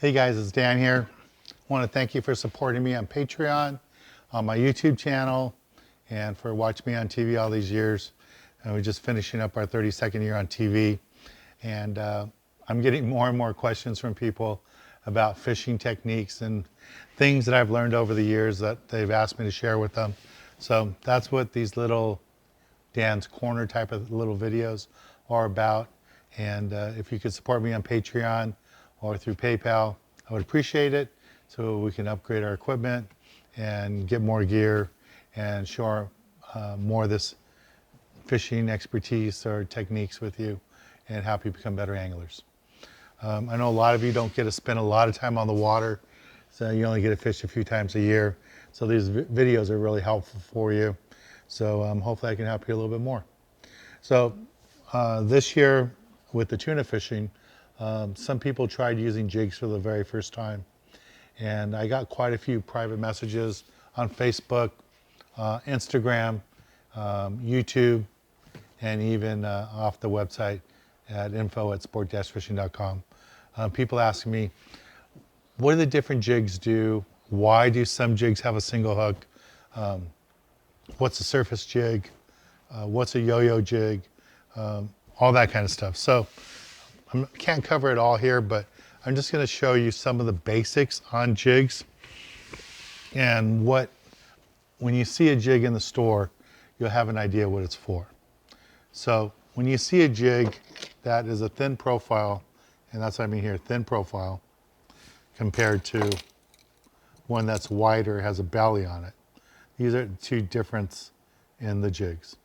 Hey guys, it's Dan here. I want to thank you for supporting me on Patreon, on my YouTube channel, and for watching me on TV all these years. And we're just finishing up our 32nd year on TV. And I'm getting more and more questions from people about fishing techniques and things that I've learned over the years that they've asked me to share with them. So that's what these little Dan's Corner type of little videos are about. And if you could support me on Patreon or through PayPal, I would appreciate it, so we can upgrade our equipment and get more gear and share more of this fishing expertise or techniques with you and help you become better anglers. I know a lot of you don't get to spend a lot of time on the water, so you only get to fish a few times a year. So these videos are really helpful for you. So hopefully I can help you a little bit more. So this year with the tuna fishing, some people tried using jigs for the very first time. And I got quite a few private messages on Facebook, Instagram, YouTube, and even off the website at info@sport-fishing.com. People asking me, what do the different jigs do? Why do some jigs have a single hook? What's a surface jig? What's a yo-yo jig? All that kind of stuff. So I can't cover it all here, but I'm just going to show you some of the basics on jigs and when you see a jig in the store, you'll have an idea what it's for. So when you see a jig that is a thin profile, and that's what I mean here, thin profile, compared to one that's wider, has a belly on it. These are the two differences in the jigs.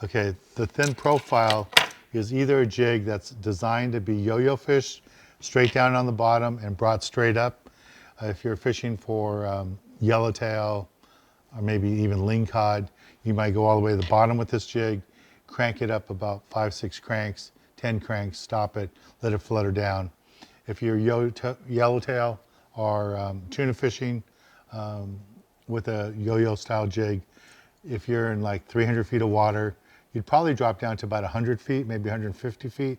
Okay, the thin profile is either a jig that's designed to be yo-yo fished straight down on the bottom and brought straight up. If you're fishing for yellowtail or maybe even lingcod, you might go all the way to the bottom with this jig, crank it up about 5-6 cranks, 10 cranks, stop it, let it flutter down. If you're yellowtail or tuna fishing with a yo-yo style jig, if you're in like 300 feet of water, you'd probably drop down to about 100 feet, maybe 150 feet.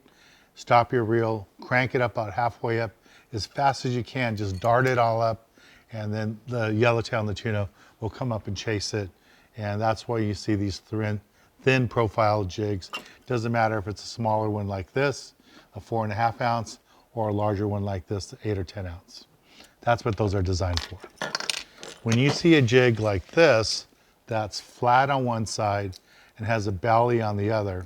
Stop your reel, crank it up about halfway up as fast as you can, just dart it all up, and then the yellowtail and the tuna will come up and chase it. And that's why you see these thin profile jigs. Doesn't matter if it's a smaller one like this, a 4.5 ounce, or a larger one like this, 8 or 10 ounce. That's what those are designed for. When you see a jig like this, that's flat on one side and has a belly on the other,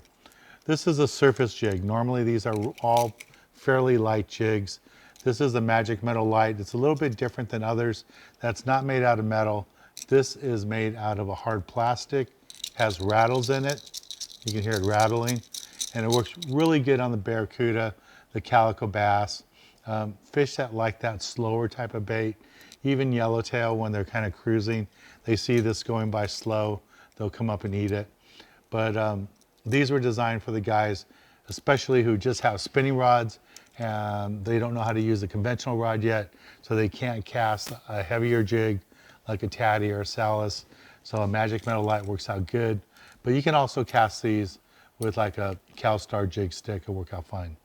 this is a surface jig. Normally these are all fairly light jigs. This is a Magic Metal Light. It's a little bit different than others. That's not made out of metal. This is made out of a hard plastic, has rattles in it. You can hear it rattling, and it works really good on the barracuda, the calico bass, fish that like that slower type of bait. Even yellowtail, when they're kind of cruising, they see this going by slow, they'll come up and eat it. But these were designed for the guys, especially who just have spinning rods and they don't know how to use a conventional rod yet, so they can't cast a heavier jig like a Tatty or a Salis. So a Magic Metal Light works out good. But you can also cast these with like a CalStar jig stick. It'll work out fine.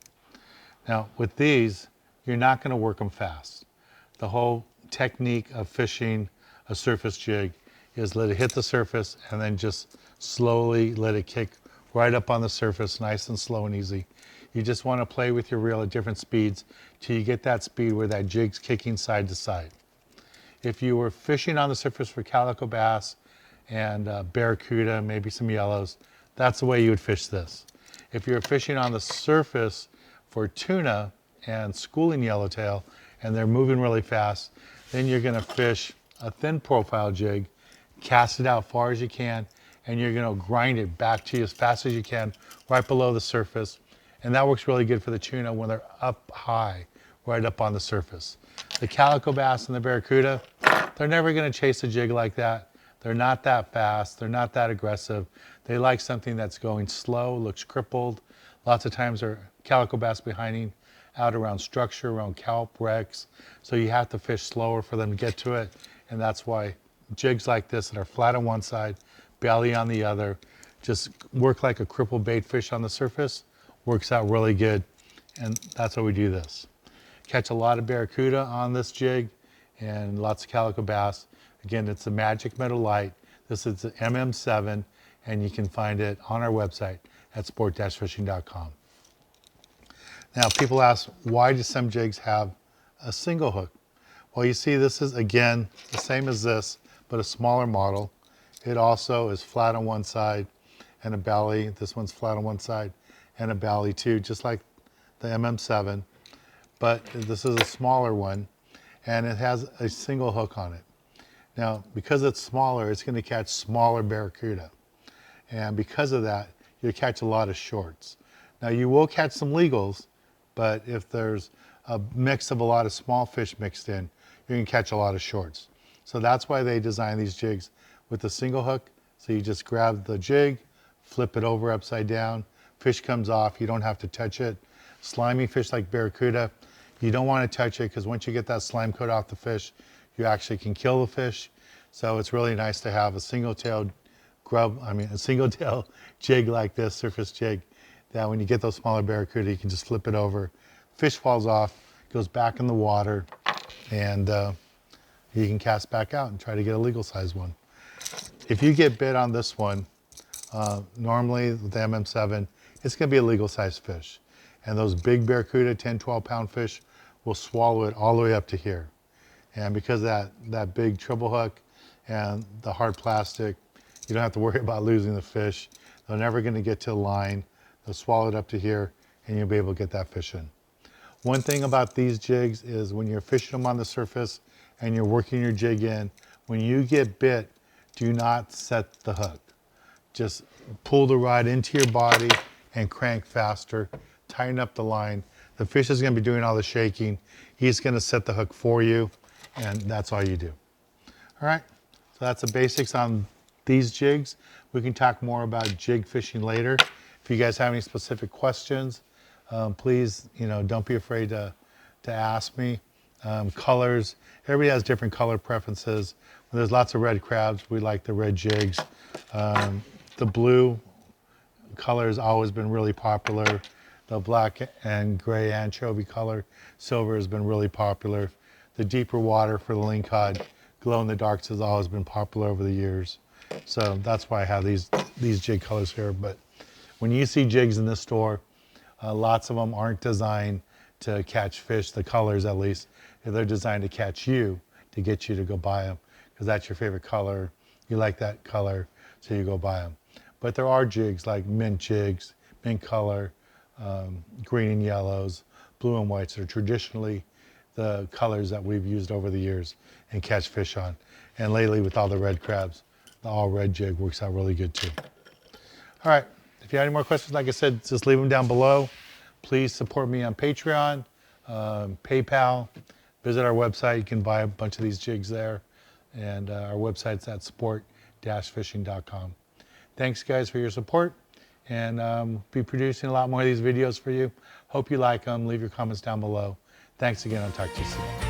Now with these, you're not going to work them fast. The whole technique of fishing a surface jig is let it hit the surface and then just slowly let it kick right up on the surface, nice and slow and easy. You just want to play with your reel at different speeds till you get that speed where that jig's kicking side to side. If you were fishing on the surface for calico bass and barracuda, maybe some yellows, that's the way you would fish this. If you're fishing on the surface for tuna and schooling yellowtail and they're moving really fast, then you're going to fish a thin profile jig, cast it out far as you can, and you're going to grind it back to you as fast as you can right below the surface. And that works really good for the tuna when they're up high, right up on the surface. The calico bass and the barracuda, they're never going to chase a jig like that. They're not that fast. They're not that aggressive. They like something that's going slow, looks crippled. Lots of times they're calico bass behind out around structure, around kelp, wrecks. So you have to fish slower for them to get to it. And that's why jigs like this that are flat on one side, belly on the other, just work like a crippled bait fish on the surface, works out really good. And that's why we do this. Catch a lot of barracuda on this jig and lots of calico bass. Again, it's the Magic Meadow Light. This is the MM7, and you can find it on our website at sport-fishing.com. Now, people ask, why do some jigs have a single hook? Well, you see, this is, again, the same as this, but a smaller model. It also is flat on one side and a belly. This one's flat on one side and a belly too, just like the MM7. But this is a smaller one, and it has a single hook on it. Now, because it's smaller, it's going to catch smaller barracuda. And because of that, you'll catch a lot of shorts. Now, you will catch some legals, but if there's a mix of a lot of small fish mixed in, you can catch a lot of shorts. So that's why they design these jigs with a single hook. So you just grab the jig, flip it over upside down, fish comes off, you don't have to touch it. Slimy fish like barracuda, you don't want to touch it because once you get that slime coat off the fish, you actually can kill the fish. So it's really nice to have a single-tailed a single-tail jig like this, surface jig, that when you get those smaller barracuda, you can just flip it over. Fish falls off, goes back in the water, and you can cast back out and try to get a legal size one. If you get bit on this one, normally with the MM7, it's going to be a legal size fish. And those big barracuda, 10, 12 pound fish, will swallow it all the way up to here. And because of that big triple hook and the hard plastic, you don't have to worry about losing the fish. They're never going to get to the line. They'll swallow it up to here, and you'll be able to get that fish in. One thing about these jigs is when you're fishing them on the surface and you're working your jig in, when you get bit, do not set the hook. Just pull the rod into your body and crank faster. Tighten up the line. The fish is going to be doing all the shaking. He's going to set the hook for you, and that's all you do. All right, so that's the basics on these jigs. We can talk more about jig fishing later. If you guys have any specific questions, please, don't be afraid to ask me. Colors, everybody has different color preferences. When there's lots of red crabs, we like the red jigs. The blue color has always been really popular. The black and gray anchovy color, silver, has been really popular. The deeper water for the lingcod, glow in the darks, has always been popular over the years. So that's why I have these jig colors here. But when you see jigs in the store, lots of them aren't designed to catch fish, the colors at least. They're designed to catch you, to get you to go buy them, because that's your favorite color. You like that color, so you go buy them. But there are jigs like mint jigs, mint color, green and yellows, blue and whites are traditionally the colors that we've used over the years and catch fish on. And lately with all the red crabs, the all red jig works out really good too. All right, if you have any more questions, like I said, just leave them down below. Please support me on Patreon, PayPal, visit our website. You can buy a bunch of these jigs there. And our website's at sport-fishing.com. Thanks guys for your support, and be producing a lot more of these videos for you. Hope you like them. Leave your comments down below. Thanks again. I'll talk to you soon.